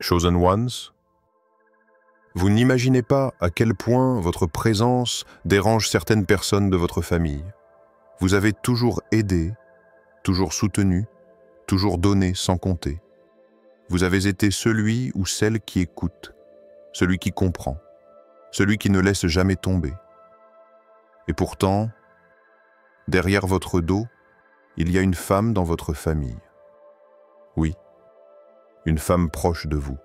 Chosen Ones, vous n'imaginez pas à quel point votre présence dérange certaines personnes de votre famille. Vous avez toujours aidé, toujours soutenu, toujours donné sans compter. Vous avez été celui ou celle qui écoute, celui qui comprend, celui qui ne laisse jamais tomber. Et pourtant, derrière votre dos, il y a une femme dans votre famille. Oui, une femme proche de vous,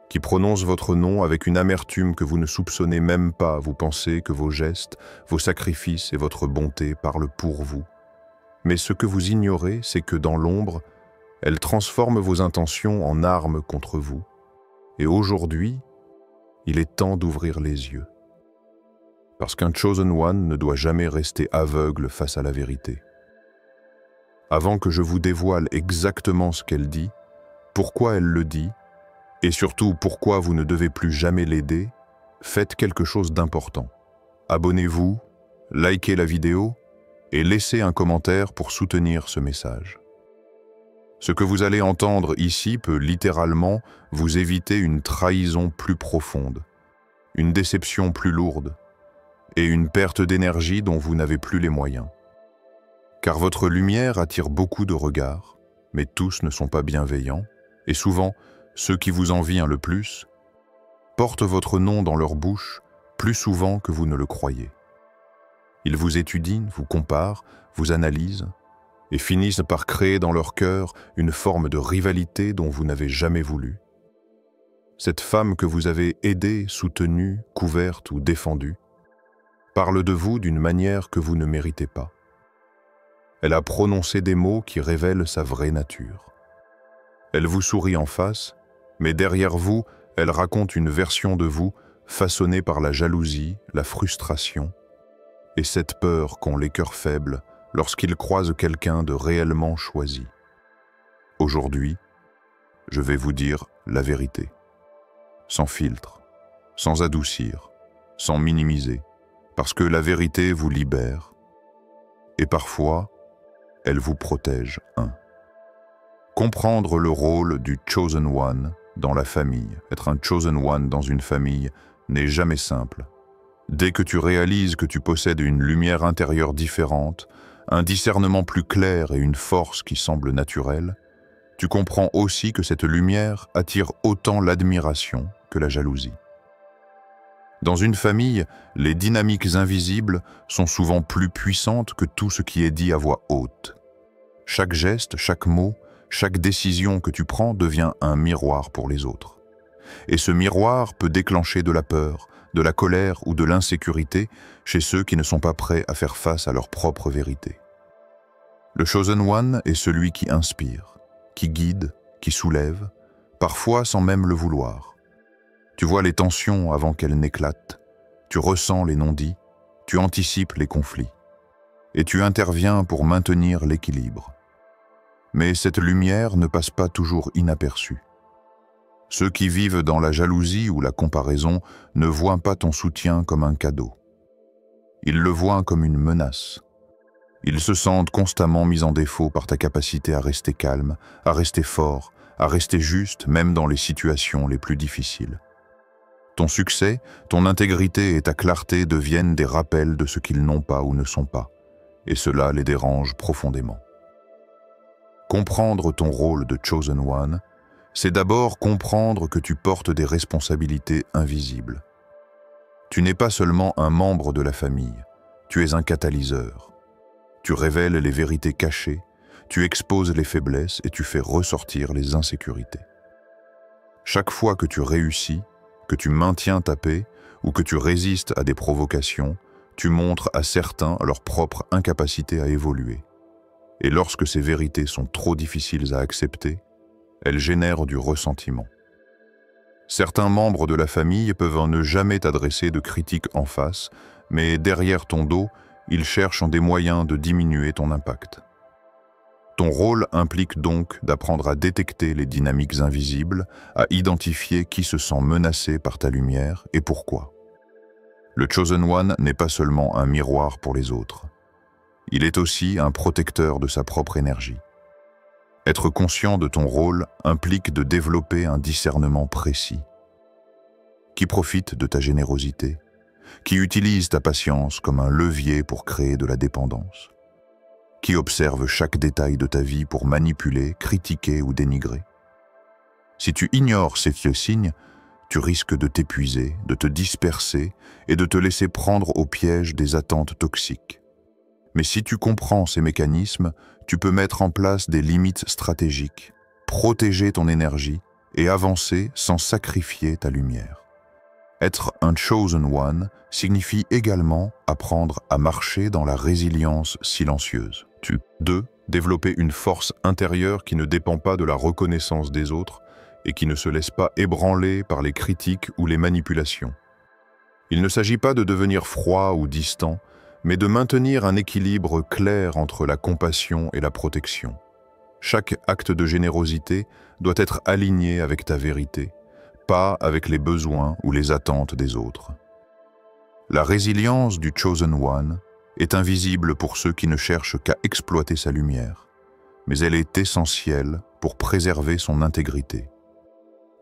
qui prononce votre nom avec une amertume que vous ne soupçonnez même pas. Vous pensez que vos gestes, vos sacrifices et votre bonté parlent pour vous. Mais ce que vous ignorez, c'est que dans l'ombre, elle transforme vos intentions en armes contre vous. Et aujourd'hui, il est temps d'ouvrir les yeux. Parce qu'un Chosen One ne doit jamais rester aveugle face à la vérité. Avant que je vous dévoile exactement ce qu'elle dit, pourquoi elle le dit, et surtout pourquoi vous ne devez plus jamais l'aider, faites quelque chose d'important. Abonnez-vous, likez la vidéo et laissez un commentaire pour soutenir ce message. Ce que vous allez entendre ici peut littéralement vous éviter une trahison plus profonde, une déception plus lourde et une perte d'énergie dont vous n'avez plus les moyens. Car votre lumière attire beaucoup de regards, mais tous ne sont pas bienveillants, et souvent, ceux qui vous envient le plus portent votre nom dans leur bouche plus souvent que vous ne le croyez. Ils vous étudient, vous comparent, vous analysent et finissent par créer dans leur cœur une forme de rivalité dont vous n'avez jamais voulu. Cette femme que vous avez aidée, soutenue, couverte ou défendue parle de vous d'une manière que vous ne méritez pas. Elle a prononcé des mots qui révèlent sa vraie nature. Elle vous sourit en face, mais derrière vous, elle raconte une version de vous façonnée par la jalousie, la frustration et cette peur qu'ont les cœurs faibles lorsqu'ils croisent quelqu'un de réellement choisi. Aujourd'hui, je vais vous dire la vérité, sans filtre, sans adoucir, sans minimiser, parce que la vérité vous libère et parfois, elle vous protège. Comprendre le rôle du Chosen One dans la famille. Être un Chosen One dans une famille n'est jamais simple. Dès que tu réalises que tu possèdes une lumière intérieure différente, un discernement plus clair et une force qui semble naturelle, tu comprends aussi que cette lumière attire autant l'admiration que la jalousie. Dans une famille, les dynamiques invisibles sont souvent plus puissantes que tout ce qui est dit à voix haute. Chaque geste, chaque mot, chaque décision que tu prends devient un miroir pour les autres. Et ce miroir peut déclencher de la peur, de la colère ou de l'insécurité chez ceux qui ne sont pas prêts à faire face à leur propre vérité. Le Chosen One est celui qui inspire, qui guide, qui soulève, parfois sans même le vouloir. Tu vois les tensions avant qu'elles n'éclatent, tu ressens les non-dits, tu anticipes les conflits, et tu interviens pour maintenir l'équilibre. Mais cette lumière ne passe pas toujours inaperçue. Ceux qui vivent dans la jalousie ou la comparaison ne voient pas ton soutien comme un cadeau. Ils le voient comme une menace. Ils se sentent constamment mis en défaut par ta capacité à rester calme, à rester fort, à rester juste, même dans les situations les plus difficiles. Ton succès, ton intégrité et ta clarté deviennent des rappels de ce qu'ils n'ont pas ou ne sont pas, et cela les dérange profondément. Comprendre ton rôle de Chosen One, c'est d'abord comprendre que tu portes des responsabilités invisibles. Tu n'es pas seulement un membre de la famille, tu es un catalyseur. Tu révèles les vérités cachées, tu exposes les faiblesses et tu fais ressortir les insécurités. Chaque fois que tu réussis, que tu maintiens ta paix ou que tu résistes à des provocations, tu montres à certains leur propre incapacité à évoluer. Et lorsque ces vérités sont trop difficiles à accepter, elles génèrent du ressentiment. Certains membres de la famille peuvent ne jamais t'adresser de critiques en face, mais derrière ton dos, ils cherchent des moyens de diminuer ton impact. Ton rôle implique donc d'apprendre à détecter les dynamiques invisibles, à identifier qui se sent menacé par ta lumière et pourquoi. Le Chosen One n'est pas seulement un miroir pour les autres. Il est aussi un protecteur de sa propre énergie. Être conscient de ton rôle implique de développer un discernement précis. Qui profite de ta générosité? Qui utilise ta patience comme un levier pour créer de la dépendance? Qui observe chaque détail de ta vie pour manipuler, critiquer ou dénigrer? Si tu ignores ces signes, tu risques de t'épuiser, de te disperser et de te laisser prendre au piège des attentes toxiques. Mais si tu comprends ces mécanismes, tu peux mettre en place des limites stratégiques, protéger ton énergie et avancer sans sacrifier ta lumière. Être un chosen one signifie également apprendre à marcher dans la résilience silencieuse. 2. Développer une force intérieure qui ne dépend pas de la reconnaissance des autres et qui ne se laisse pas ébranler par les critiques ou les manipulations. Il ne s'agit pas de devenir froid ou distant, mais de maintenir un équilibre clair entre la compassion et la protection. Chaque acte de générosité doit être aligné avec ta vérité, pas avec les besoins ou les attentes des autres. La résilience du Chosen One est invisible pour ceux qui ne cherchent qu'à exploiter sa lumière, mais elle est essentielle pour préserver son intégrité.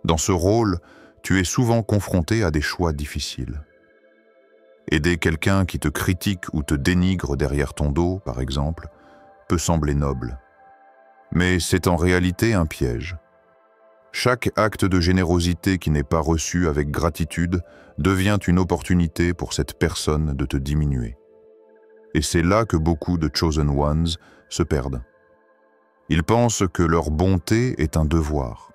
Dans ce rôle, tu es souvent confronté à des choix difficiles. Aider quelqu'un qui te critique ou te dénigre derrière ton dos, par exemple, peut sembler noble. Mais c'est en réalité un piège. Chaque acte de générosité qui n'est pas reçu avec gratitude devient une opportunité pour cette personne de te diminuer. Et c'est là que beaucoup de Chosen Ones se perdent. Ils pensent que leur bonté est un devoir,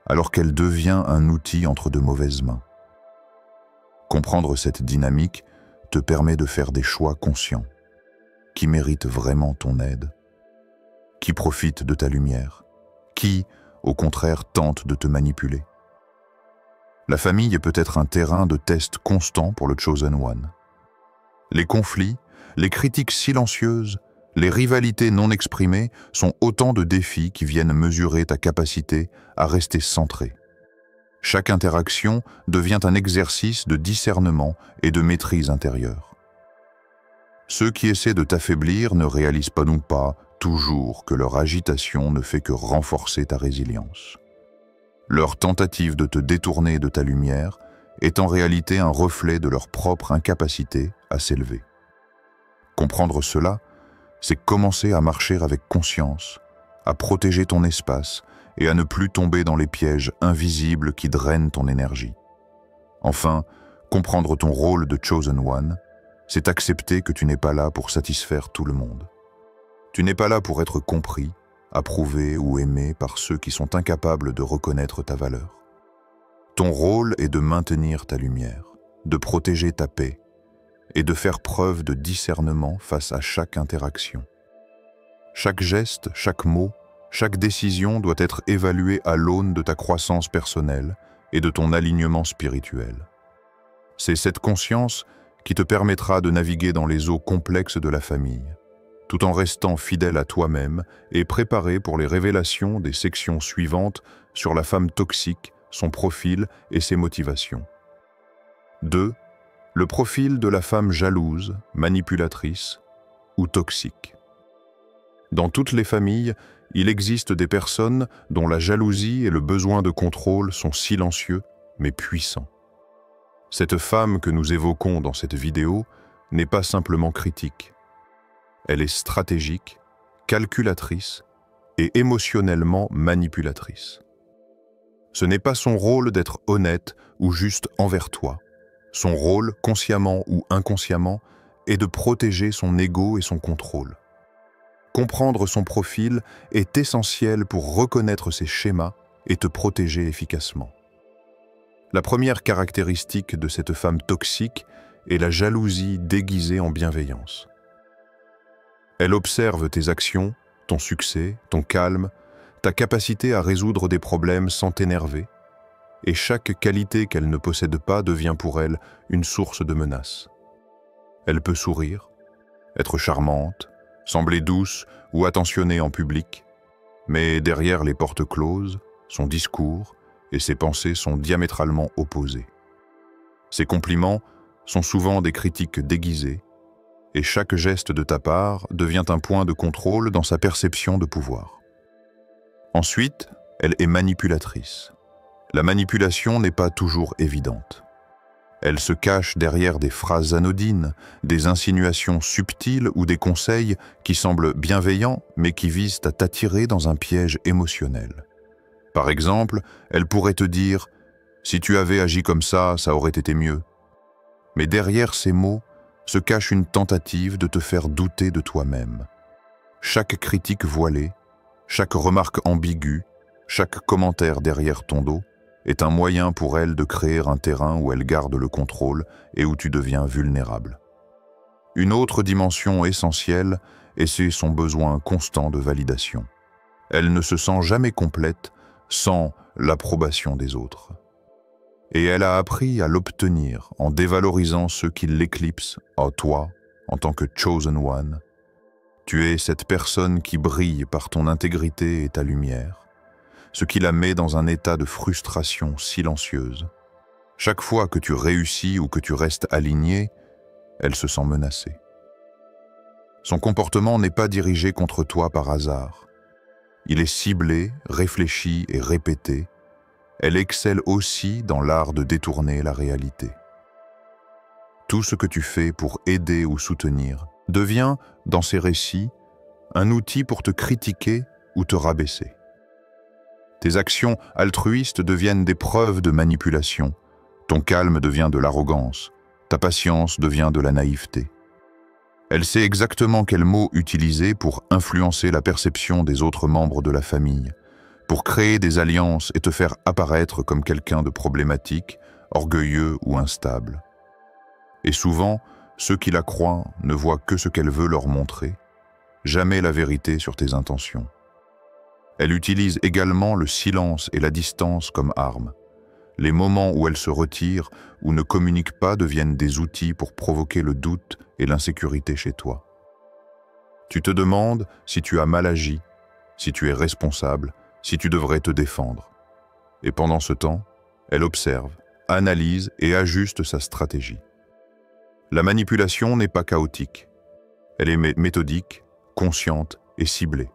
alors qu'elle devient un outil entre de mauvaises mains. Comprendre cette dynamique te permet de faire des choix conscients. Qui mérite vraiment ton aide? Qui profite de ta lumière? Qui, au contraire, tente de te manipuler? La famille peut être un terrain de test constant pour le Chosen One. Les conflits, les critiques silencieuses, les rivalités non exprimées sont autant de défis qui viennent mesurer ta capacité à rester centré. Chaque interaction devient un exercice de discernement et de maîtrise intérieure. Ceux qui essaient de t'affaiblir ne réalisent pas non pas toujours que leur agitation ne fait que renforcer ta résilience. Leur tentative de te détourner de ta lumière est en réalité un reflet de leur propre incapacité à s'élever. Comprendre cela, c'est commencer à marcher avec conscience, à protéger ton espace et à ne plus tomber dans les pièges invisibles qui drainent ton énergie. Enfin, comprendre ton rôle de Chosen One, c'est accepter que tu n'es pas là pour satisfaire tout le monde. Tu n'es pas là pour être compris, approuvé ou aimé par ceux qui sont incapables de reconnaître ta valeur. Ton rôle est de maintenir ta lumière, de protéger ta paix et de faire preuve de discernement face à chaque interaction. Chaque geste, chaque mot, chaque décision doit être évaluée à l'aune de ta croissance personnelle et de ton alignement spirituel. C'est cette conscience qui te permettra de naviguer dans les eaux complexes de la famille, tout en restant fidèle à toi-même et préparé pour les révélations des sections suivantes sur la femme toxique, son profil et ses motivations. 2. Le profil de la femme jalouse, manipulatrice ou toxique. Dans toutes les familles, il existe des personnes dont la jalousie et le besoin de contrôle sont silencieux mais puissants. Cette femme que nous évoquons dans cette vidéo n'est pas simplement critique. Elle est stratégique, calculatrice et émotionnellement manipulatrice. Ce n'est pas son rôle d'être honnête ou juste envers toi. Son rôle, consciemment ou inconsciemment, est de protéger son ego et son contrôle. Comprendre son profil est essentiel pour reconnaître ses schémas et te protéger efficacement. La première caractéristique de cette femme toxique est la jalousie déguisée en bienveillance. Elle observe tes actions, ton succès, ton calme, ta capacité à résoudre des problèmes sans t'énerver, et chaque qualité qu'elle ne possède pas devient pour elle une source de menace. Elle peut sourire, être charmante, sembler douce ou attentionnée en public, mais derrière les portes closes, son discours et ses pensées sont diamétralement opposés. Ses compliments sont souvent des critiques déguisées, et chaque geste de ta part devient un point de contrôle dans sa perception de pouvoir. Ensuite, elle est manipulatrice. La manipulation n'est pas toujours évidente. Elle se cache derrière des phrases anodines, des insinuations subtiles ou des conseils qui semblent bienveillants mais qui visent à t'attirer dans un piège émotionnel. Par exemple, elle pourrait te dire « Si tu avais agi comme ça aurait été mieux ». Mais derrière ces mots se cache une tentative de te faire douter de toi-même. Chaque critique voilée, chaque remarque ambiguë, chaque commentaire derrière ton dos est un moyen pour elle de créer un terrain où elle garde le contrôle et où tu deviens vulnérable. Une autre dimension essentielle est son besoin constant de validation. Elle ne se sent jamais complète sans l'approbation des autres. Et elle a appris à l'obtenir en dévalorisant ceux qui l'éclipsent, toi, en tant que chosen one. Tu es cette personne qui brille par ton intégrité et ta lumière, ce qui la met dans un état de frustration silencieuse. Chaque fois que tu réussis ou que tu restes aligné, elle se sent menacée. Son comportement n'est pas dirigé contre toi par hasard. Il est ciblé, réfléchi et répété. Elle excelle aussi dans l'art de détourner la réalité. Tout ce que tu fais pour aider ou soutenir devient, dans ces récits, un outil pour te critiquer ou te rabaisser. Tes actions altruistes deviennent des preuves de manipulation. Ton calme devient de l'arrogance. Ta patience devient de la naïveté. Elle sait exactement quels mots utiliser pour influencer la perception des autres membres de la famille, pour créer des alliances et te faire apparaître comme quelqu'un de problématique, orgueilleux ou instable. Et souvent, ceux qui la croient ne voient que ce qu'elle veut leur montrer, jamais la vérité sur tes intentions. Elle utilise également le silence et la distance comme armes. Les moments où elle se retire ou ne communique pas deviennent des outils pour provoquer le doute et l'insécurité chez toi. Tu te demandes si tu as mal agi, si tu es responsable, si tu devrais te défendre. Et pendant ce temps, elle observe, analyse et ajuste sa stratégie. La manipulation n'est pas chaotique. Elle est méthodique, consciente et ciblée.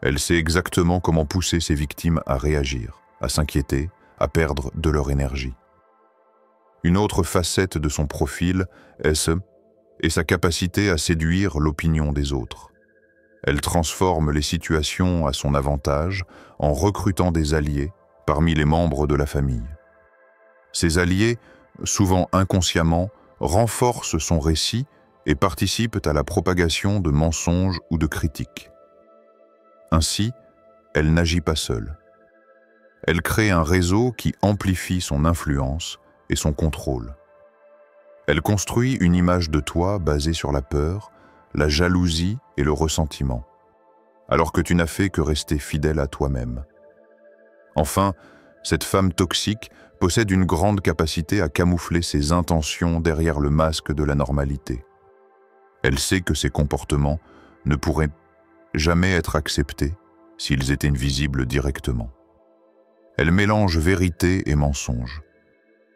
Elle sait exactement comment pousser ses victimes à réagir, à s'inquiéter, à perdre de leur énergie. Une autre facette de son profil est sa capacité à séduire l'opinion des autres. Elle transforme les situations à son avantage en recrutant des alliés parmi les membres de la famille. Ces alliés, souvent inconsciemment, renforcent son récit et participent à la propagation de mensonges ou de critiques. Ainsi, elle n'agit pas seule. Elle crée un réseau qui amplifie son influence et son contrôle. Elle construit une image de toi basée sur la peur, la jalousie et le ressentiment, alors que tu n'as fait que rester fidèle à toi-même. Enfin, cette femme toxique possède une grande capacité à camoufler ses intentions derrière le masque de la normalité. Elle sait que ses comportements ne pourraient jamais être acceptés s'ils étaient visibles directement. Elle mélange vérité et mensonge,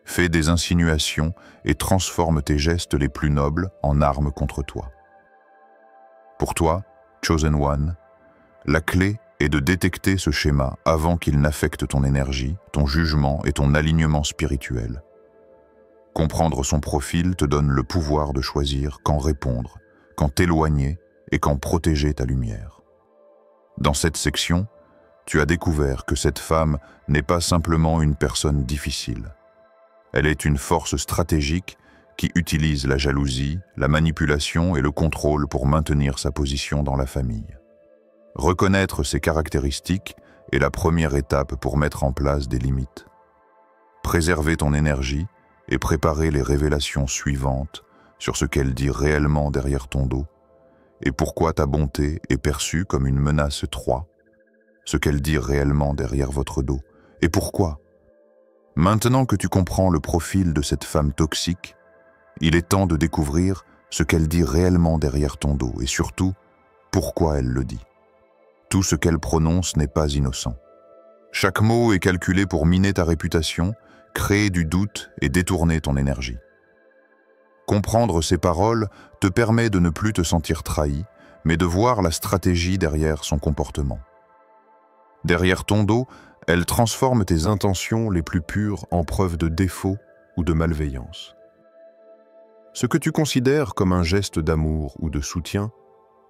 fait des insinuations et transforme tes gestes les plus nobles en armes contre toi. Pour toi, Chosen One, la clé est de détecter ce schéma avant qu'il n'affecte ton énergie, ton jugement et ton alignement spirituel. Comprendre son profil te donne le pouvoir de choisir quand répondre, quand t'éloigner et quand protéger ta lumière. Dans cette section, tu as découvert que cette femme n'est pas simplement une personne difficile. Elle est une force stratégique qui utilise la jalousie, la manipulation et le contrôle pour maintenir sa position dans la famille. Reconnaître ces caractéristiques est la première étape pour mettre en place des limites. Préserver ton énergie et préparer les révélations suivantes sur ce qu'elle dit réellement derrière ton dos et pourquoi ta bonté est perçue comme une menace 3, ce qu'elle dit réellement derrière votre dos et pourquoi. Maintenant que tu comprends le profil de cette femme toxique, il est temps de découvrir ce qu'elle dit réellement derrière ton dos et surtout, pourquoi elle le dit. Tout ce qu'elle prononce n'est pas innocent. Chaque mot est calculé pour miner ta réputation, créer du doute et détourner ton énergie. Comprendre ces paroles te permet de ne plus te sentir trahi, mais de voir la stratégie derrière son comportement. Derrière ton dos, elle transforme tes intentions les plus pures en preuve de défaut ou de malveillance. Ce que tu considères comme un geste d'amour ou de soutien,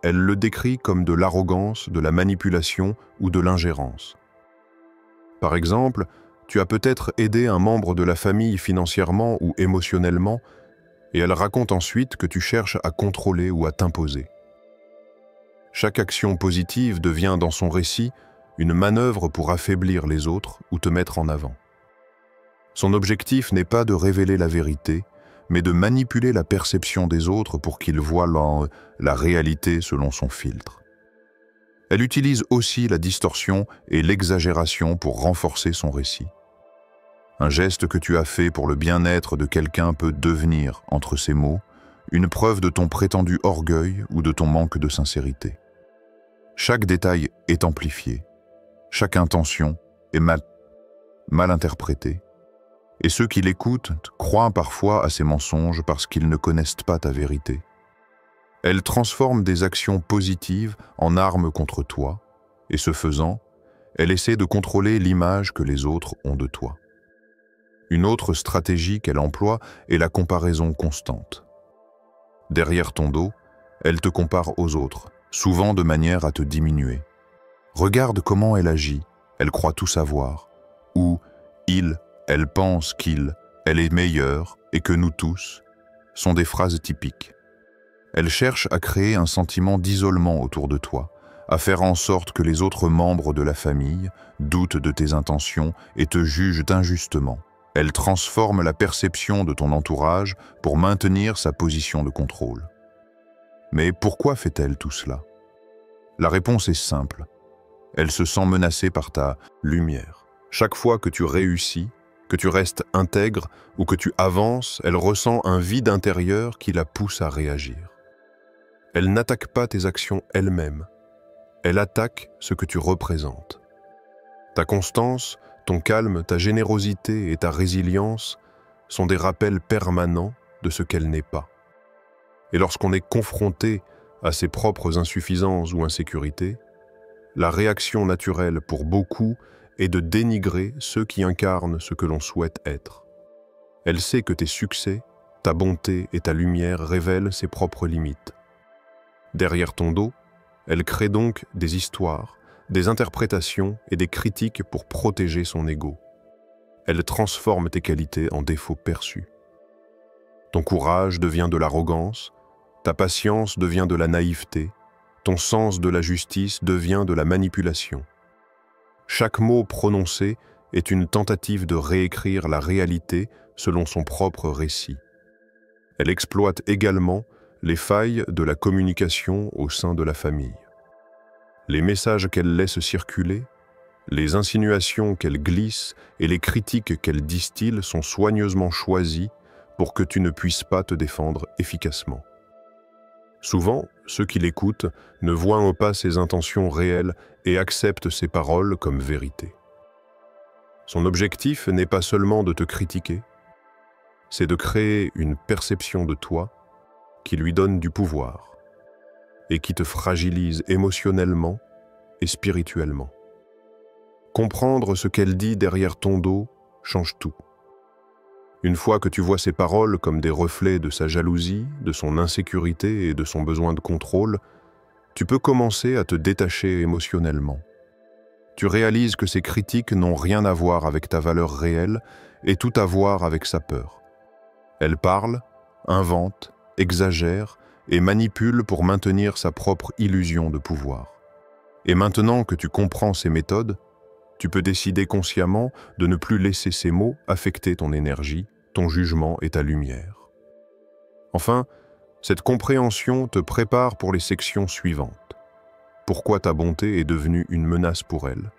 elle le décrit comme de l'arrogance, de la manipulation ou de l'ingérence. Par exemple, tu as peut-être aidé un membre de la famille financièrement ou émotionnellement, et elle raconte ensuite que tu cherches à contrôler ou à t'imposer. Chaque action positive devient dans son récit une manœuvre pour affaiblir les autres ou te mettre en avant. Son objectif n'est pas de révéler la vérité, mais de manipuler la perception des autres pour qu'ils voient la réalité selon son filtre. Elle utilise aussi la distorsion et l'exagération pour renforcer son récit. Un geste que tu as fait pour le bien-être de quelqu'un peut devenir, entre ces mots, une preuve de ton prétendu orgueil ou de ton manque de sincérité. Chaque détail est amplifié, chaque intention est mal interprétée, et ceux qui l'écoutent croient parfois à ces mensonges parce qu'ils ne connaissent pas ta vérité. Elle transforme des actions positives en armes contre toi, et ce faisant, elle essaie de contrôler l'image que les autres ont de toi. Une autre stratégie qu'elle emploie est la comparaison constante. Derrière ton dos, elle te compare aux autres, souvent de manière à te diminuer. Regarde comment elle agit, elle croit tout savoir, ou elle pense elle est meilleure et que nous tous, sont des phrases typiques. Elle cherche à créer un sentiment d'isolement autour de toi, à faire en sorte que les autres membres de la famille doutent de tes intentions et te jugent injustement. Elle transforme la perception de ton entourage pour maintenir sa position de contrôle. Mais pourquoi fait-elle tout cela? La réponse est simple. Elle se sent menacée par ta lumière. Chaque fois que tu réussis, que tu restes intègre ou que tu avances, elle ressent un vide intérieur qui la pousse à réagir. Elle n'attaque pas tes actions elle-même. Elle attaque ce que tu représentes. Ta constance, ton calme, ta générosité et ta résilience sont des rappels permanents de ce qu'elle n'est pas. Et lorsqu'on est confronté à ses propres insuffisances ou insécurités, la réaction naturelle pour beaucoup est de dénigrer ceux qui incarnent ce que l'on souhaite être. Elle sait que tes succès, ta bonté et ta lumière révèlent ses propres limites. Derrière ton dos, elle crée donc des histoires, des interprétations et des critiques pour protéger son ego. Elle transforme tes qualités en défauts perçus. Ton courage devient de l'arrogance, ta patience devient de la naïveté, ton sens de la justice devient de la manipulation. Chaque mot prononcé est une tentative de réécrire la réalité selon son propre récit. Elle exploite également les failles de la communication au sein de la famille. Les messages qu'elle laisse circuler, les insinuations qu'elle glisse et les critiques qu'elle distille sont soigneusement choisis pour que tu ne puisses pas te défendre efficacement. Souvent, ceux qui l'écoutent ne voient pas ses intentions réelles et acceptent ses paroles comme vérité. Son objectif n'est pas seulement de te critiquer, c'est de créer une perception de toi qui lui donne du pouvoir et qui te fragilise émotionnellement et spirituellement. Comprendre ce qu'elle dit derrière ton dos change tout. Une fois que tu vois ses paroles comme des reflets de sa jalousie, de son insécurité et de son besoin de contrôle, tu peux commencer à te détacher émotionnellement. Tu réalises que ces critiques n'ont rien à voir avec ta valeur réelle et tout à voir avec sa peur. Elle parle, invente, exagère et manipule pour maintenir sa propre illusion de pouvoir. Et maintenant que tu comprends ces méthodes, tu peux décider consciemment de ne plus laisser ces mots affecter ton énergie, ton jugement et ta lumière. Enfin, cette compréhension te prépare pour les sections suivantes. Pourquoi ta bonté est devenue une menace pour elle,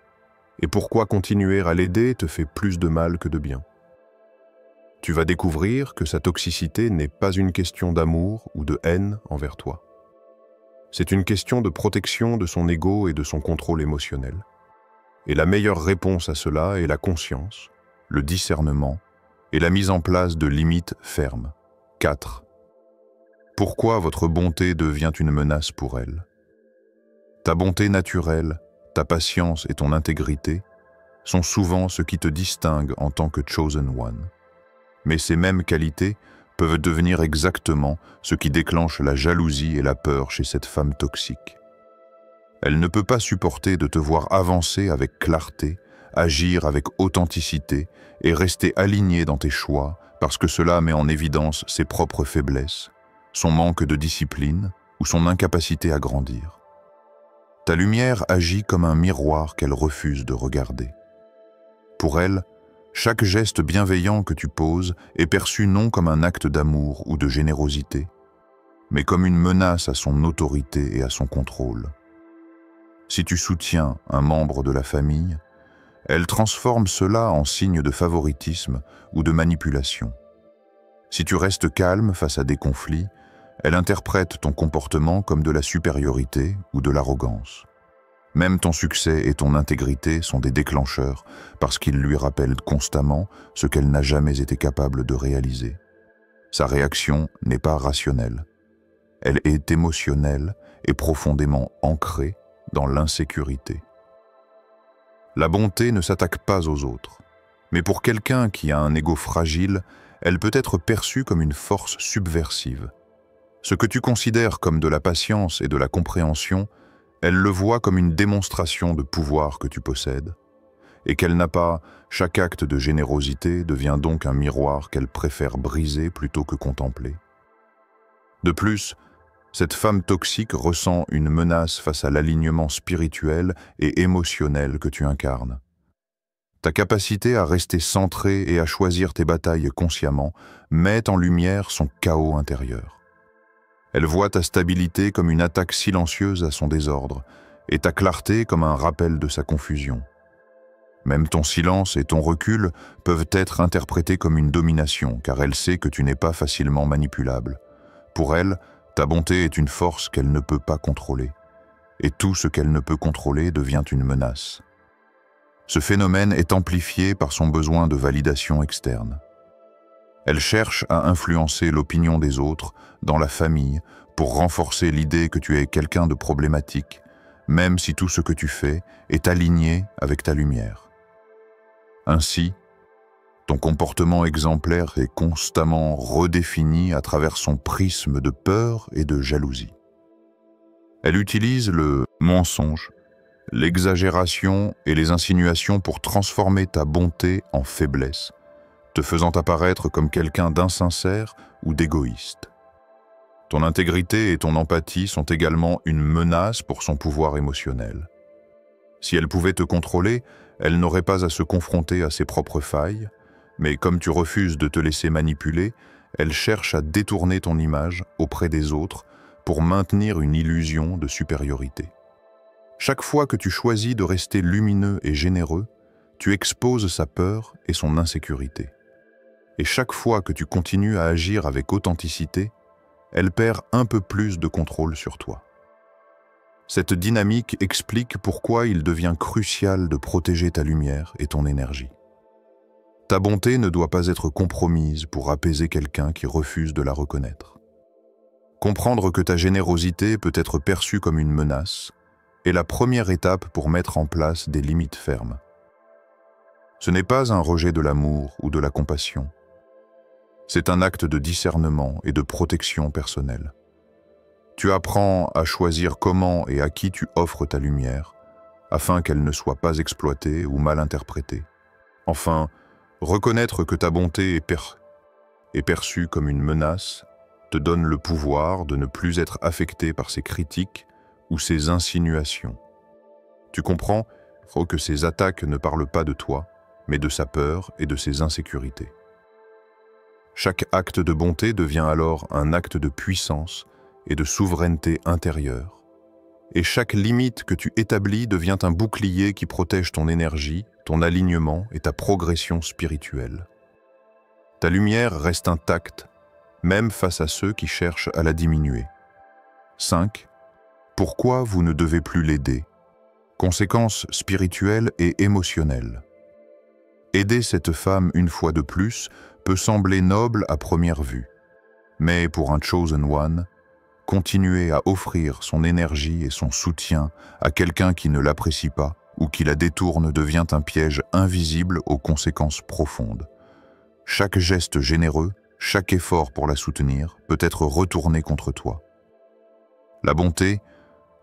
et pourquoi continuer à l'aider te fait plus de mal que de bien. Tu vas découvrir que sa toxicité n'est pas une question d'amour ou de haine envers toi. C'est une question de protection de son ego et de son contrôle émotionnel. Et la meilleure réponse à cela est la conscience, le discernement et la mise en place de limites fermes. 4. Pourquoi votre bonté devient une menace pour elle? Ta bonté naturelle, ta patience et ton intégrité sont souvent ce qui te distingue en tant que Chosen One. Mais ces mêmes qualités peuvent devenir exactement ce qui déclenche la jalousie et la peur chez cette femme toxique. Elle ne peut pas supporter de te voir avancer avec clarté, agir avec authenticité et rester alignée dans tes choix parce que cela met en évidence ses propres faiblesses, son manque de discipline ou son incapacité à grandir. Ta lumière agit comme un miroir qu'elle refuse de regarder. Pour elle, chaque geste bienveillant que tu poses est perçu non comme un acte d'amour ou de générosité, mais comme une menace à son autorité et à son contrôle. Si tu soutiens un membre de la famille, elle transforme cela en signe de favoritisme ou de manipulation. Si tu restes calme face à des conflits, elle interprète ton comportement comme de la supériorité ou de l'arrogance. Même ton succès et ton intégrité sont des déclencheurs parce qu'ils lui rappellent constamment ce qu'elle n'a jamais été capable de réaliser. Sa réaction n'est pas rationnelle. Elle est émotionnelle et profondément ancrée dans l'insécurité. La bonté ne s'attaque pas aux autres, mais pour quelqu'un qui a un ego fragile, elle peut être perçue comme une force subversive. Ce que tu considères comme de la patience et de la compréhension, elle le voit comme une démonstration de pouvoir que tu possèdes, et qu'elle n'a pas, chaque acte de générosité devient donc un miroir qu'elle préfère briser plutôt que contempler. De plus, cette femme toxique ressent une menace face à l'alignement spirituel et émotionnel que tu incarnes. Ta capacité à rester centré et à choisir tes batailles consciemment met en lumière son chaos intérieur. Elle voit ta stabilité comme une attaque silencieuse à son désordre et ta clarté comme un rappel de sa confusion. Même ton silence et ton recul peuvent être interprétés comme une domination car elle sait que tu n'es pas facilement manipulable. Pour elle, ta bonté est une force qu'elle ne peut pas contrôler et tout ce qu'elle ne peut contrôler devient une menace. Ce phénomène est amplifié par son besoin de validation externe. Elle cherche à influencer l'opinion des autres dans la famille pour renforcer l'idée que tu es quelqu'un de problématique, même si tout ce que tu fais est aligné avec ta lumière. Ainsi, ton comportement exemplaire est constamment redéfini à travers son prisme de peur et de jalousie. Elle utilise le mensonge, l'exagération et les insinuations pour transformer ta bonté en faiblesse, te faisant apparaître comme quelqu'un d'insincère ou d'égoïste. Ton intégrité et ton empathie sont également une menace pour son pouvoir émotionnel. Si elle pouvait te contrôler, elle n'aurait pas à se confronter à ses propres failles, mais comme tu refuses de te laisser manipuler, elle cherche à détourner ton image auprès des autres pour maintenir une illusion de supériorité. Chaque fois que tu choisis de rester lumineux et généreux, tu exposes sa peur et son insécurité. Et chaque fois que tu continues à agir avec authenticité, elle perd un peu plus de contrôle sur toi. Cette dynamique explique pourquoi il devient crucial de protéger ta lumière et ton énergie. Ta bonté ne doit pas être compromise pour apaiser quelqu'un qui refuse de la reconnaître. Comprendre que ta générosité peut être perçue comme une menace est la première étape pour mettre en place des limites fermes. Ce n'est pas un rejet de l'amour ou de la compassion. C'est un acte de discernement et de protection personnelle. Tu apprends à choisir comment et à qui tu offres ta lumière, afin qu'elle ne soit pas exploitée ou mal interprétée. Enfin, reconnaître que ta bonté est perçue comme une menace te donne le pouvoir de ne plus être affecté par ses critiques ou ses insinuations. Tu comprends que ces attaques ne parlent pas de toi, mais de sa peur et de ses insécurités. Chaque acte de bonté devient alors un acte de puissance et de souveraineté intérieure. Et chaque limite que tu établis devient un bouclier qui protège ton énergie, ton alignement et ta progression spirituelle. Ta lumière reste intacte, même face à ceux qui cherchent à la diminuer. 5. Pourquoi vous ne devez plus l'aider? Conséquences spirituelles et émotionnelles. Aider cette femme une fois de plus peut sembler noble à première vue. Mais pour un Chosen One, continuer à offrir son énergie et son soutien à quelqu'un qui ne l'apprécie pas ou qui la détourne devient un piège invisible aux conséquences profondes. Chaque geste généreux, chaque effort pour la soutenir peut être retourné contre toi. La bonté,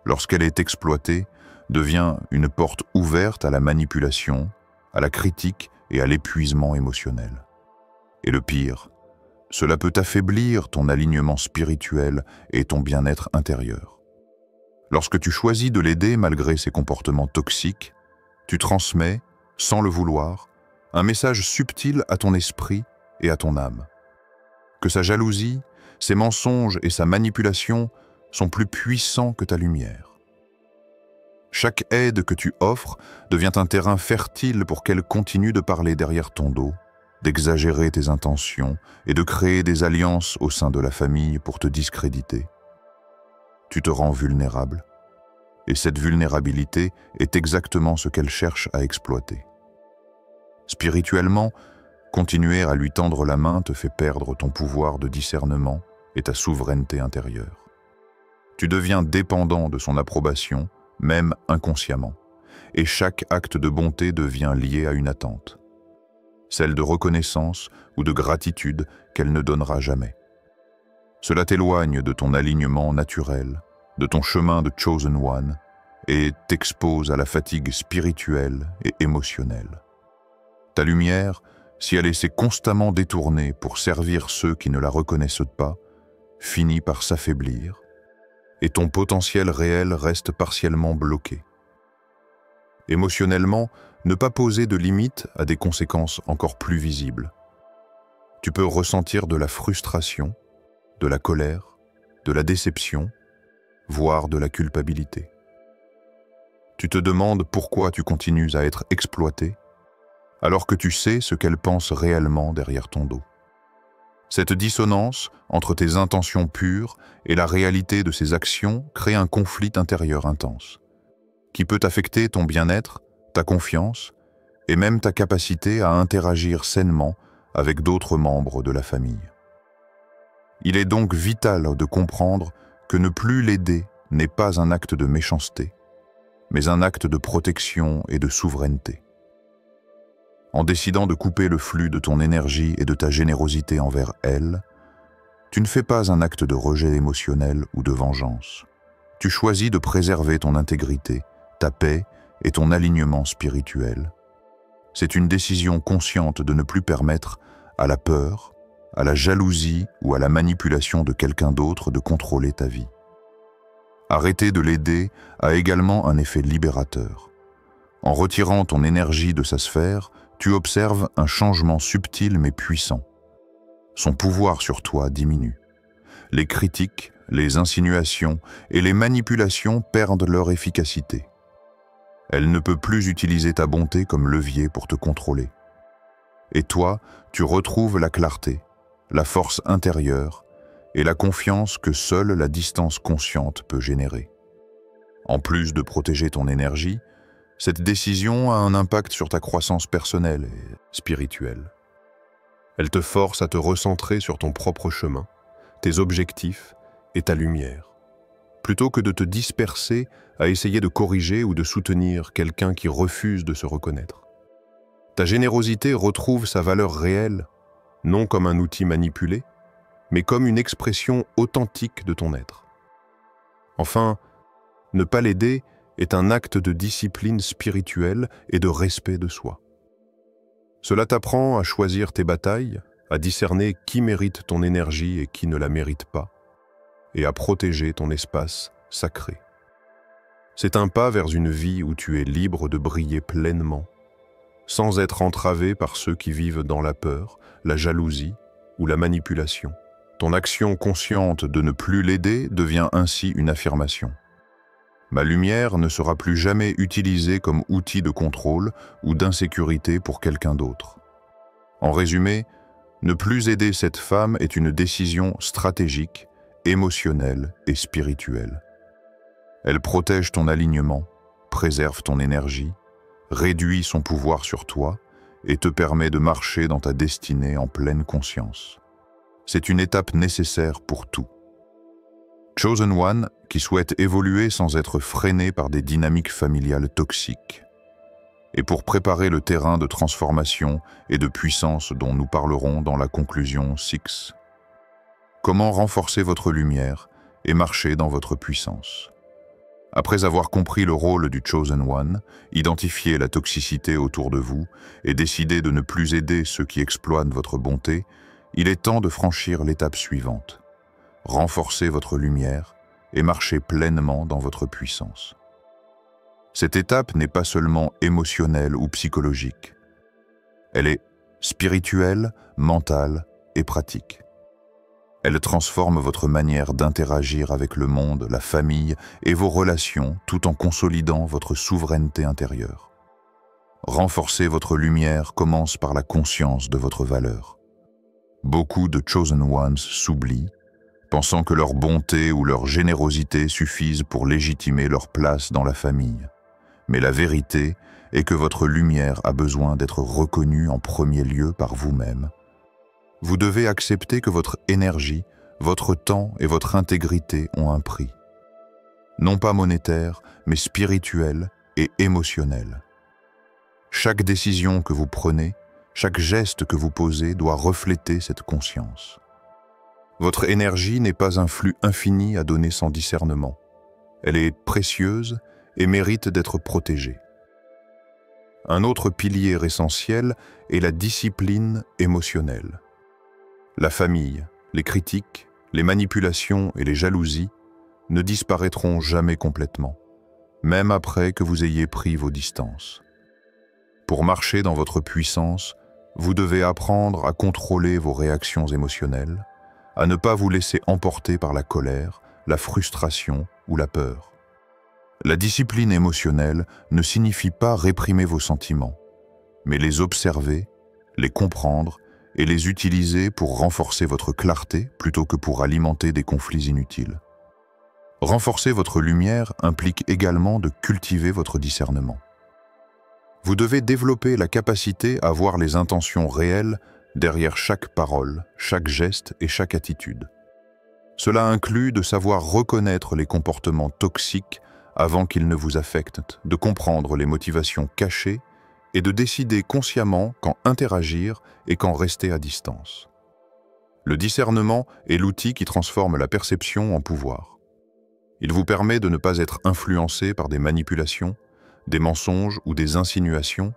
lorsqu'elle est exploitée, devient une porte ouverte à la manipulation, à la critique et à l'épuisement émotionnel. Et le pire, cela peut affaiblir ton alignement spirituel et ton bien-être intérieur. Lorsque tu choisis de l'aider malgré ses comportements toxiques, tu transmets, sans le vouloir, un message subtil à ton esprit et à ton âme. Que sa jalousie, ses mensonges et sa manipulation sont plus puissants que ta lumière. Chaque aide que tu offres devient un terrain fertile pour qu'elle continue de parler derrière ton dos, d'exagérer tes intentions et de créer des alliances au sein de la famille pour te discréditer. Tu te rends vulnérable, et cette vulnérabilité est exactement ce qu'elle cherche à exploiter. Spirituellement, continuer à lui tendre la main te fait perdre ton pouvoir de discernement et ta souveraineté intérieure. Tu deviens dépendant de son approbation, même inconsciemment, et chaque acte de bonté devient lié à une attente, celle de reconnaissance ou de gratitude qu'elle ne donnera jamais. Cela t'éloigne de ton alignement naturel, de ton chemin de Chosen One, et t'expose à la fatigue spirituelle et émotionnelle. Ta lumière, si elle essaie constamment détournée pour servir ceux qui ne la reconnaissent pas, finit par s'affaiblir, et ton potentiel réel reste partiellement bloqué. Émotionnellement, ne pas poser de limites a des conséquences encore plus visibles. Tu peux ressentir de la frustration, de la colère, de la déception, voire de la culpabilité. Tu te demandes pourquoi tu continues à être exploité, alors que tu sais ce qu'elle pense réellement derrière ton dos. Cette dissonance entre tes intentions pures et la réalité de ses actions crée un conflit intérieur intense, qui peut affecter ton bien-être, ta confiance et même ta capacité à interagir sainement avec d'autres membres de la famille. Il est donc vital de comprendre que ne plus l'aider n'est pas un acte de méchanceté, mais un acte de protection et de souveraineté. En décidant de couper le flux de ton énergie et de ta générosité envers elle, tu ne fais pas un acte de rejet émotionnel ou de vengeance. Tu choisis de préserver ton intégrité, ta paix et ton alignement spirituel. C'est une décision consciente de ne plus permettre à la peur, à la jalousie ou à la manipulation de quelqu'un d'autre de contrôler ta vie. Arrêter de l'aider a également un effet libérateur. En retirant ton énergie de sa sphère, tu observes un changement subtil mais puissant. Son pouvoir sur toi diminue. Les critiques, les insinuations et les manipulations perdent leur efficacité. Elle ne peut plus utiliser ta bonté comme levier pour te contrôler. Et toi, tu retrouves la clarté, la force intérieure et la confiance que seule la distance consciente peut générer. En plus de protéger ton énergie, cette décision a un impact sur ta croissance personnelle et spirituelle. Elle te force à te recentrer sur ton propre chemin, tes objectifs et ta lumière, plutôt que de te disperser à essayer de corriger ou de soutenir quelqu'un qui refuse de se reconnaître. Ta générosité retrouve sa valeur réelle, non comme un outil manipulé, mais comme une expression authentique de ton être. Enfin, ne pas l'aider est un acte de discipline spirituelle et de respect de soi. Cela t'apprend à choisir tes batailles, à discerner qui mérite ton énergie et qui ne la mérite pas, et à protéger ton espace sacré. C'est un pas vers une vie où tu es libre de briller pleinement, sans être entravé par ceux qui vivent dans la peur, la jalousie ou la manipulation. Ton action consciente de ne plus l'aider devient ainsi une affirmation. Ma lumière ne sera plus jamais utilisée comme outil de contrôle ou d'insécurité pour quelqu'un d'autre. En résumé, ne plus aider cette femme est une décision stratégique, émotionnelle et spirituelle. Elle protège ton alignement, préserve ton énergie, réduit son pouvoir sur toi et te permet de marcher dans ta destinée en pleine conscience. C'est une étape nécessaire pour tout. Chosen One qui souhaite évoluer sans être freiné par des dynamiques familiales toxiques. Et pour préparer le terrain de transformation et de puissance dont nous parlerons dans la conclusion 6. Comment renforcer votre lumière et marcher dans votre puissance? Après avoir compris le rôle du Chosen One, identifié la toxicité autour de vous et décidé de ne plus aider ceux qui exploitent votre bonté, il est temps de franchir l'étape suivante. Renforcer votre lumière et marcher pleinement dans votre puissance. Cette étape n'est pas seulement émotionnelle ou psychologique. Elle est spirituelle, mentale et pratique. Elle transforme votre manière d'interagir avec le monde, la famille et vos relations tout en consolidant votre souveraineté intérieure. Renforcer votre lumière commence par la conscience de votre valeur. Beaucoup de Chosen Ones s'oublient, pensant que leur bonté ou leur générosité suffisent pour légitimer leur place dans la famille. Mais la vérité est que votre lumière a besoin d'être reconnue en premier lieu par vous-même. Vous devez accepter que votre énergie, votre temps et votre intégrité ont un prix. Non pas monétaire, mais spirituel et émotionnel. Chaque décision que vous prenez, chaque geste que vous posez doit refléter cette conscience. Votre énergie n'est pas un flux infini à donner sans discernement. Elle est précieuse et mérite d'être protégée. Un autre pilier essentiel est la discipline émotionnelle. La famille, les critiques, les manipulations et les jalousies ne disparaîtront jamais complètement, même après que vous ayez pris vos distances. Pour marcher dans votre puissance, vous devez apprendre à contrôler vos réactions émotionnelles, à ne pas vous laisser emporter par la colère, la frustration ou la peur. La discipline émotionnelle ne signifie pas réprimer vos sentiments, mais les observer, les comprendre et les utiliser pour renforcer votre clarté plutôt que pour alimenter des conflits inutiles. Renforcer votre lumière implique également de cultiver votre discernement. Vous devez développer la capacité à voir les intentions réelles derrière chaque parole, chaque geste et chaque attitude. Cela inclut de savoir reconnaître les comportements toxiques avant qu'ils ne vous affectent, de comprendre les motivations cachées et de décider consciemment quand interagir et quand rester à distance. Le discernement est l'outil qui transforme la perception en pouvoir. Il vous permet de ne pas être influencé par des manipulations, des mensonges ou des insinuations,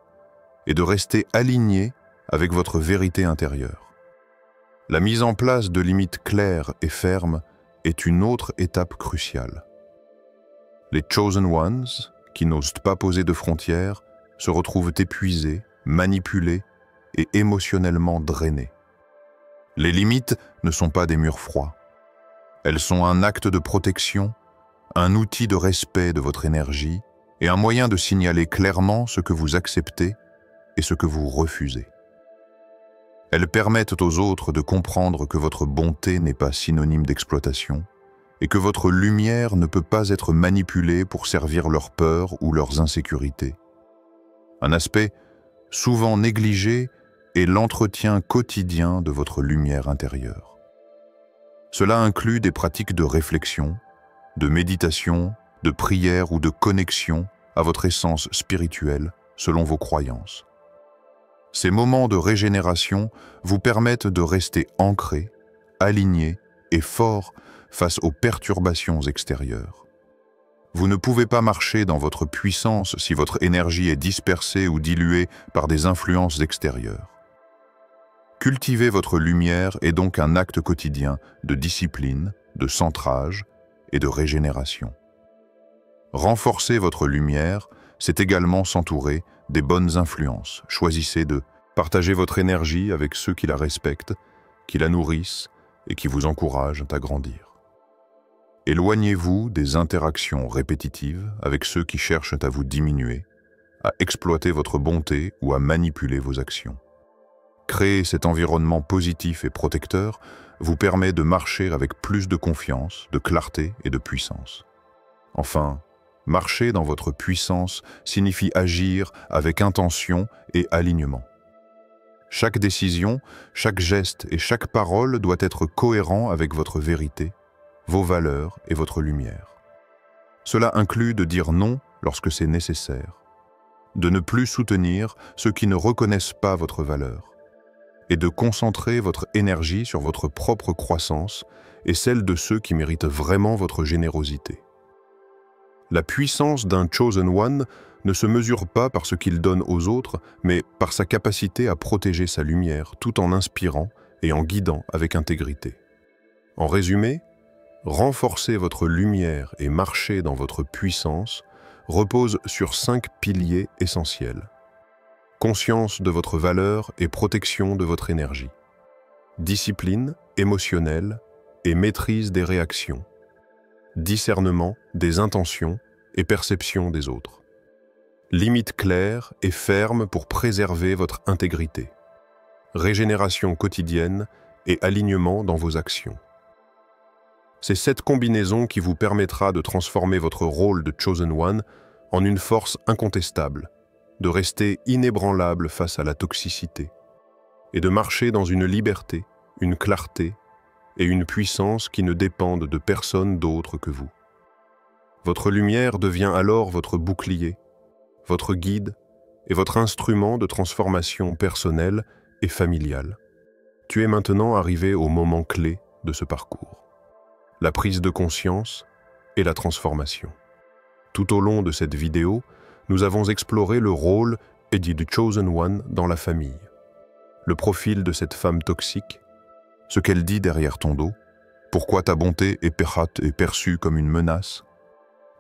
et de rester aligné avec votre vérité intérieure. La mise en place de limites claires et fermes est une autre étape cruciale. Les Chosen Ones, qui n'osent pas poser de frontières, se retrouvent épuisés, manipulés et émotionnellement drainés. Les limites ne sont pas des murs froids. Elles sont un acte de protection, un outil de respect de votre énergie et un moyen de signaler clairement ce que vous acceptez et ce que vous refusez. Elles permettent aux autres de comprendre que votre bonté n'est pas synonyme d'exploitation et que votre lumière ne peut pas être manipulée pour servir leurs peurs ou leurs insécurités. Un aspect souvent négligé est l'entretien quotidien de votre lumière intérieure. Cela inclut des pratiques de réflexion, de méditation, de prière ou de connexion à votre essence spirituelle selon vos croyances. Ces moments de régénération vous permettent de rester ancré, aligné et fort face aux perturbations extérieures. Vous ne pouvez pas marcher dans votre puissance si votre énergie est dispersée ou diluée par des influences extérieures. Cultiver votre lumière est donc un acte quotidien de discipline, de centrage et de régénération. Renforcer votre lumière, c'est également s'entourer des bonnes influences. Choisissez de partager votre énergie avec ceux qui la respectent, qui la nourrissent et qui vous encouragent à grandir. Éloignez-vous des interactions répétitives avec ceux qui cherchent à vous diminuer, à exploiter votre bonté ou à manipuler vos actions. Créer cet environnement positif et protecteur vous permet de marcher avec plus de confiance, de clarté et de puissance. Enfin, marcher dans votre puissance signifie agir avec intention et alignement. Chaque décision, chaque geste et chaque parole doit être cohérent avec votre vérité, vos valeurs et votre lumière. Cela inclut de dire non lorsque c'est nécessaire, de ne plus soutenir ceux qui ne reconnaissent pas votre valeur, et de concentrer votre énergie sur votre propre croissance et celle de ceux qui méritent vraiment votre générosité. La puissance d'un Chosen One ne se mesure pas par ce qu'il donne aux autres, mais par sa capacité à protéger sa lumière tout en inspirant et en guidant avec intégrité. En résumé, renforcer votre lumière et marcher dans votre puissance repose sur 5 piliers essentiels. Conscience de votre valeur et protection de votre énergie. Discipline émotionnelle et maîtrise des réactions. Discernement des intentions et perception des autres. Limites claires et fermes pour préserver votre intégrité. Régénération quotidienne et alignement dans vos actions. C'est cette combinaison qui vous permettra de transformer votre rôle de Chosen One en une force incontestable, de rester inébranlable face à la toxicité, et de marcher dans une liberté, une clarté et une puissance qui ne dépendent de personne d'autre que vous. Votre lumière devient alors votre bouclier, votre guide et votre instrument de transformation personnelle et familiale. Tu es maintenant arrivé au moment clé de ce parcours. La prise de conscience et la transformation. Tout au long de cette vidéo, nous avons exploré le rôle dit du Chosen One dans la famille, le profil de cette femme toxique, ce qu'elle dit derrière ton dos, pourquoi ta bonté est perçue comme une menace,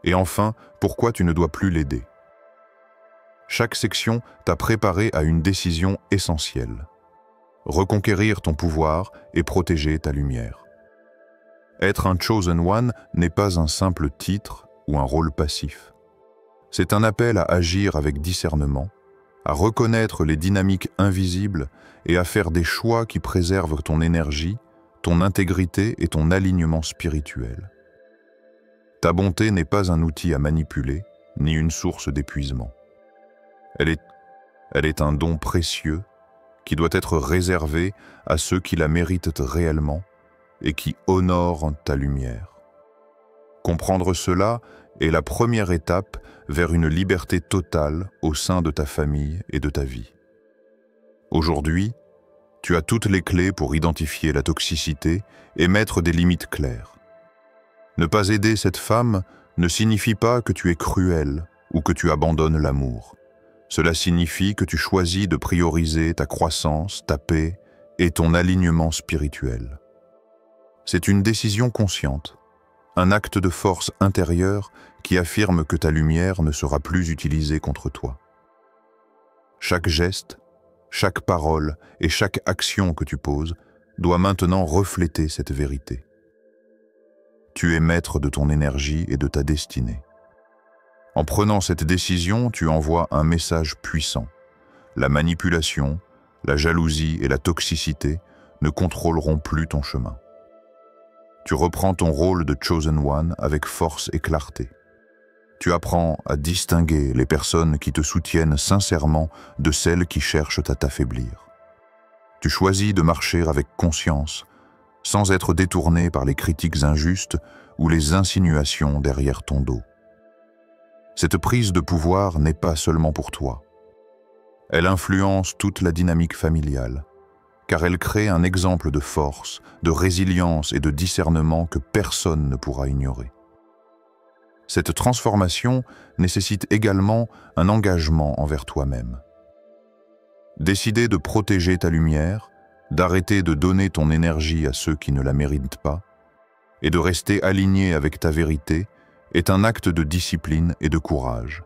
et enfin, pourquoi tu ne dois plus l'aider. Chaque section t'a préparé à une décision essentielle. Reconquérir ton pouvoir et protéger ta lumière. Être un Chosen One n'est pas un simple titre ou un rôle passif. C'est un appel à agir avec discernement, à reconnaître les dynamiques invisibles et à faire des choix qui préservent ton énergie, ton intégrité et ton alignement spirituel. Ta bonté n'est pas un outil à manipuler, ni une source d'épuisement. Elle est un don précieux qui doit être réservé à ceux qui la méritent réellement et qui honorent ta lumière. Comprendre cela est la première étape vers une liberté totale au sein de ta famille et de ta vie. Aujourd'hui, tu as toutes les clés pour identifier la toxicité et mettre des limites claires. Ne pas aider cette femme ne signifie pas que tu es cruel ou que tu abandonnes l'amour. Cela signifie que tu choisis de prioriser ta croissance, ta paix et ton alignement spirituel. C'est une décision consciente, un acte de force intérieure qui affirme que ta lumière ne sera plus utilisée contre toi. Chaque geste, chaque parole et chaque action que tu poses doit maintenant refléter cette vérité. Tu es maître de ton énergie et de ta destinée. En prenant cette décision, tu envoies un message puissant. La manipulation, la jalousie et la toxicité ne contrôleront plus ton chemin. Tu reprends ton rôle de Chosen One avec force et clarté. Tu apprends à distinguer les personnes qui te soutiennent sincèrement de celles qui cherchent à t'affaiblir. Tu choisis de marcher avec conscience, sans être détourné par les critiques injustes ou les insinuations derrière ton dos. Cette prise de pouvoir n'est pas seulement pour toi. Elle influence toute la dynamique familiale, car elle crée un exemple de force, de résilience et de discernement que personne ne pourra ignorer. Cette transformation nécessite également un engagement envers toi-même. Décider de protéger ta lumière, d'arrêter de donner ton énergie à ceux qui ne la méritent pas, et de rester aligné avec ta vérité est un acte de discipline et de courage.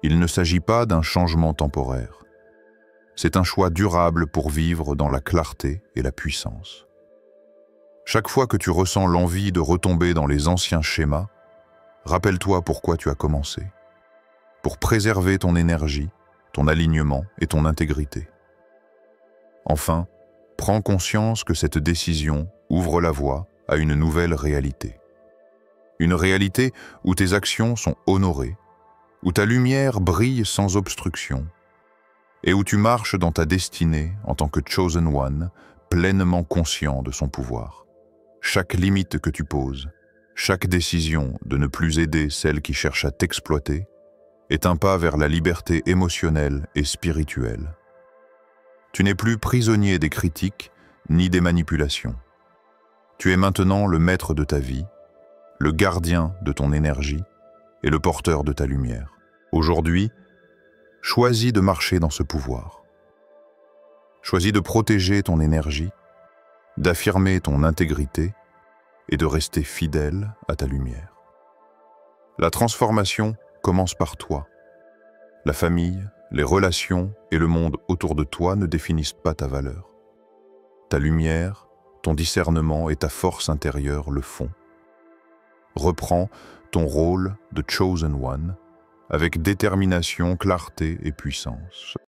Il ne s'agit pas d'un changement temporaire. C'est un choix durable pour vivre dans la clarté et la puissance. Chaque fois que tu ressens l'envie de retomber dans les anciens schémas, rappelle-toi pourquoi tu as commencé. Pour préserver ton énergie, ton alignement et ton intégrité. Enfin, prends conscience que cette décision ouvre la voie à une nouvelle réalité. Une réalité où tes actions sont honorées, où ta lumière brille sans obstruction, et où tu marches dans ta destinée en tant que Chosen One, pleinement conscient de son pouvoir. Chaque limite que tu poses, chaque décision de ne plus aider celle qui cherche à t'exploiter, est un pas vers la liberté émotionnelle et spirituelle. Tu n'es plus prisonnier des critiques ni des manipulations. Tu es maintenant le maître de ta vie, le gardien de ton énergie et le porteur de ta lumière. Aujourd'hui, choisis de marcher dans ce pouvoir. Choisis de protéger ton énergie, d'affirmer ton intégrité et de rester fidèle à ta lumière. La transformation commence par toi. La famille, les relations et le monde autour de toi ne définissent pas ta valeur. Ta lumière, ton discernement et ta force intérieure le font. Reprends ton rôle de Chosen One avec détermination, clarté et puissance.